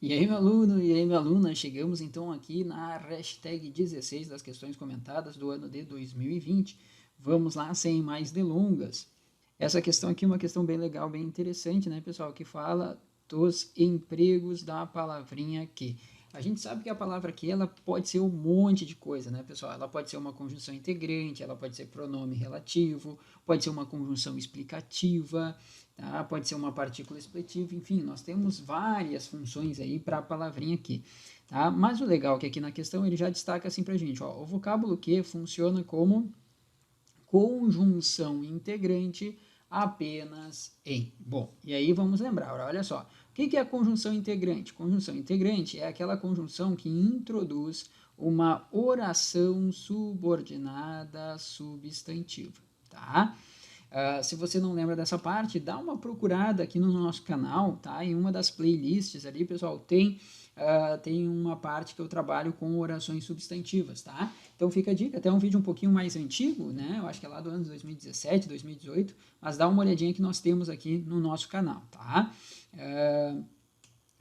E aí, meu aluno, e aí, minha aluna, chegamos então aqui na hashtag 16 das questões comentadas do ano de 2020. Vamos lá, sem mais delongas. Essa questão aqui é uma questão bem legal, bem interessante, né, pessoal, que fala dos empregos da palavrinha que. A gente sabe que a palavra que ela pode ser um monte de coisa, né, pessoal? Ela pode ser uma conjunção integrante, ela pode ser pronome relativo, pode ser uma conjunção explicativa, tá? Pode ser uma partícula expletiva, enfim, nós temos várias funções aí para a palavrinha que, tá? Mas o legal é que aqui na questão ele já destaca assim para a gente, ó, o vocábulo que funciona como conjunção integrante apenas em. Bom, e aí vamos lembrar, olha só. O que é a conjunção integrante? Conjunção integrante é aquela conjunção que introduz uma oração subordinada substantiva, tá? Se você não lembra dessa parte, dá uma procurada aqui no nosso canal, tá? Em uma das playlists ali, pessoal, tem uma parte que eu trabalho com orações substantivas, tá? Então fica a dica, até um vídeo um pouquinho mais antigo, né? Eu acho que é lá do ano 2017, 2018, mas dá uma olhadinha que nós temos aqui no nosso canal, tá?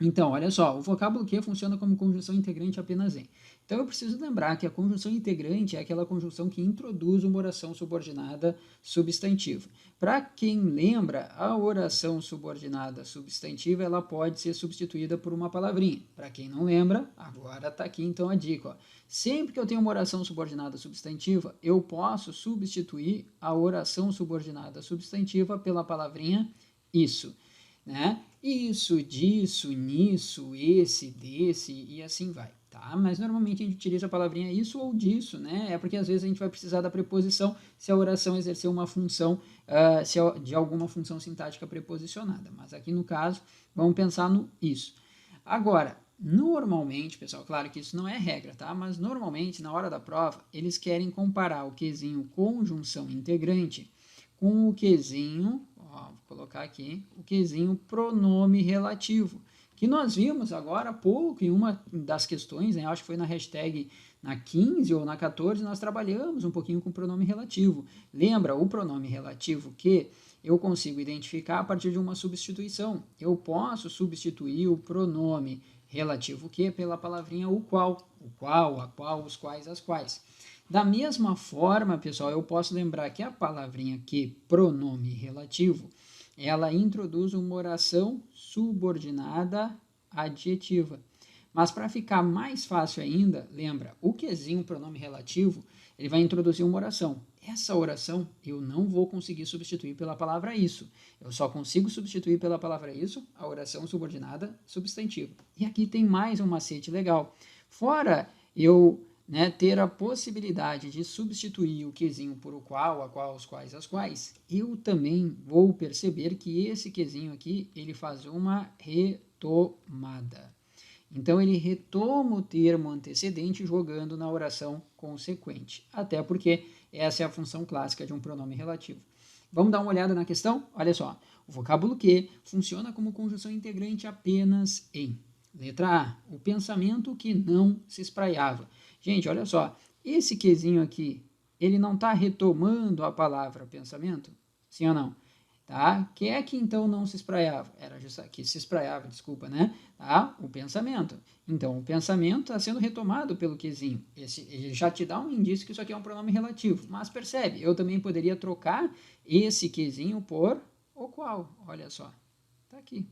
Então, olha só, o vocábulo que funciona como conjunção integrante apenas em. Então, eu preciso lembrar que a conjunção integrante é aquela conjunção que introduz uma oração subordinada substantiva. Para quem lembra, a oração subordinada substantiva ela pode ser substituída por uma palavrinha. Para quem não lembra, agora está aqui então a dica. Ó. Sempre que eu tenho uma oração subordinada substantiva, eu posso substituir a oração subordinada substantiva pela palavrinha isso, né? Isso, disso, nisso, esse, desse e assim vai, tá? Mas normalmente a gente utiliza a palavrinha isso ou disso, né? É porque às vezes a gente vai precisar da preposição se a oração exercer uma função, de alguma função sintática preposicionada. Mas aqui no caso, vamos pensar no isso. Agora, normalmente, pessoal, claro que isso não é regra, tá? Mas normalmente, na hora da prova, eles querem comparar o quesinho conjunção integrante com o quesinho, ó, vou colocar aqui, o quesinho pronome relativo, que nós vimos agora há pouco em uma das questões, né, acho que foi na hashtag na 15 ou na 14, nós trabalhamos um pouquinho com o pronome relativo. Lembra o pronome relativo que eu consigo identificar a partir de uma substituição. Eu posso substituir o pronome relativo que pela palavrinha o qual, a qual, os quais, as quais. Da mesma forma, pessoal, eu posso lembrar que a palavrinha que, pronome relativo, ela introduz uma oração subordinada adjetiva. Mas para ficar mais fácil ainda, lembra, o quezinho pronome relativo, ele vai introduzir uma oração. Essa oração eu não vou conseguir substituir pela palavra isso. Eu só consigo substituir pela palavra isso a oração subordinada substantiva. E aqui tem mais um macete legal. Fora eu ter a possibilidade de substituir o quezinho por o qual, a qual, os quais, as quais, eu também vou perceber que esse quezinho aqui, ele faz uma retomada. Então, ele retoma o termo antecedente jogando na oração consequente, até porque essa é a função clássica de um pronome relativo. Vamos dar uma olhada na questão? Olha só, o vocábulo que funciona como conjunção integrante apenas em. Letra A, o pensamento que não se espraiava. Gente, olha só, esse quezinho aqui, ele não está retomando a palavra pensamento? Sim ou não? Tá? Que é que então não se espraiava? Era justo que se espraiava, desculpa, né? Tá? O pensamento. Então, o pensamento está sendo retomado pelo quezinho. Ele já te dá um indício que isso aqui é um pronome relativo. Mas percebe, eu também poderia trocar esse quezinho por o qual. Olha só, tá aqui.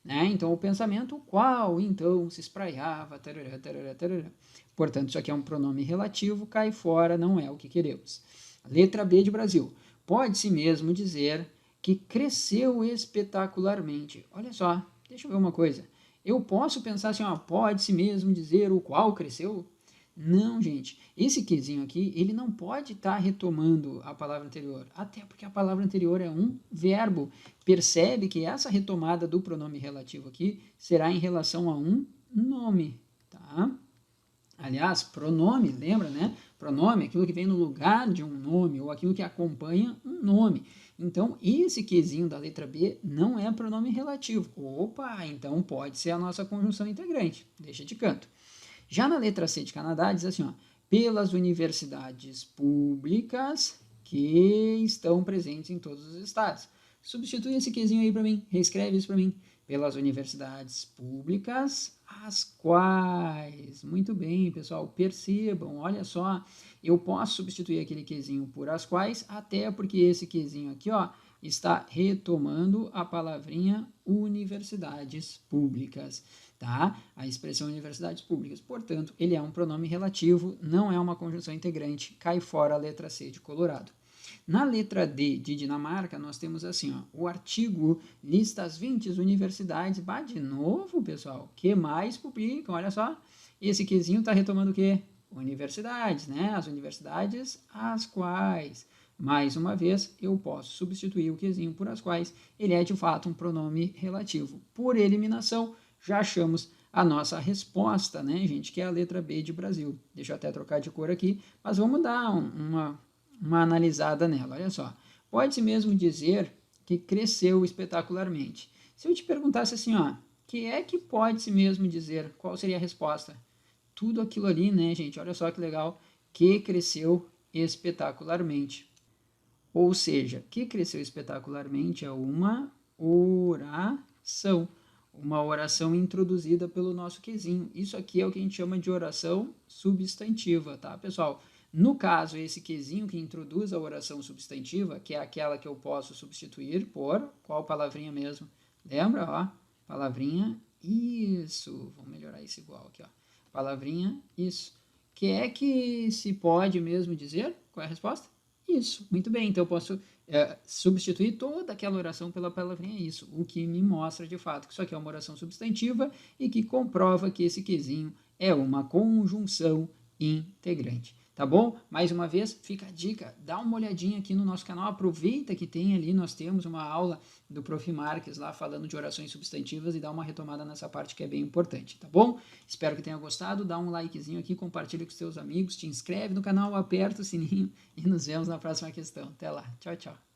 Né? Então, o pensamento, o qual então se espraiava, tarará, tarará, tarará. Portanto, isso aqui é um pronome relativo, cai fora, não é o que queremos. Letra B de Brasil. Pode-se mesmo dizer que cresceu espetacularmente. Olha só, deixa eu ver uma coisa. Eu posso pensar assim, ó, pode-se mesmo dizer o qual cresceu? Não, gente. Esse quezinho aqui, ele não pode estar retomando a palavra anterior, até porque a palavra anterior é um verbo. Percebe que essa retomada do pronome relativo aqui será em relação a um nome, tá? Aliás, pronome, lembra, né? Pronome é aquilo que vem no lugar de um nome ou aquilo que acompanha um nome. Então, esse quezinho da letra B não é pronome relativo. Opa, então pode ser a nossa conjunção integrante. Deixa de canto. Já na letra C de Canadá, diz assim, ó, pelas universidades públicas que estão presentes em todos os estados. Substitui esse quezinho aí para mim, reescreve isso para mim. Pelas universidades públicas as quais. Muito bem, pessoal, percebam, olha só, eu posso substituir aquele quezinho por as quais, até porque esse quezinho aqui, ó, está retomando a palavrinha universidades públicas, tá? A expressão universidades públicas. Portanto, ele é um pronome relativo, não é uma conjunção integrante, cai fora a letra C de Colorado. Na letra D de Dinamarca, nós temos assim, ó, o artigo lista as 20 universidades. Bah, de novo, pessoal, que mais publicam? Olha só, esse quezinho está retomando o quê? Universidades, né? As universidades as quais. Mais uma vez, eu posso substituir o quezinho por as quais. Ele é, de fato, um pronome relativo. Por eliminação, já achamos a nossa resposta, né, gente, que é a letra B de Brasil. Deixa eu até trocar de cor aqui, mas vamos dar uma analisada nela. Olha só, pode-se mesmo dizer que cresceu espetacularmente. Se eu te perguntasse assim, ó, que é que pode-se mesmo dizer, qual seria a resposta? Tudo aquilo ali, né, gente? Olha só que legal, que cresceu espetacularmente. Ou seja, que cresceu espetacularmente é uma oração. Uma oração introduzida pelo nosso quezinho. Isso aqui é o que a gente chama de oração substantiva, tá, pessoal? No caso, esse quezinho que introduz a oração substantiva, que é aquela que eu posso substituir por qual palavrinha mesmo? Lembra, ó? Palavrinha isso. Vamos melhorar isso igual aqui, ó. Palavrinha isso. Que é que se pode mesmo dizer? Qual é a resposta? Isso. Muito bem. Então eu posso substituir toda aquela oração pela palavrinha isso, o que me mostra de fato que isso aqui é uma oração substantiva e que comprova que esse quezinho é uma conjunção integrante. Tá bom? Mais uma vez, fica a dica, dá uma olhadinha aqui no nosso canal, aproveita que tem ali, nós temos uma aula do Prof. Marques lá falando de orações substantivas e dá uma retomada nessa parte que é bem importante, tá bom? Espero que tenha gostado, dá um likezinho aqui, compartilha com os seus amigos, te inscreve no canal, aperta o sininho e nos vemos na próxima questão. Até lá, tchau, tchau.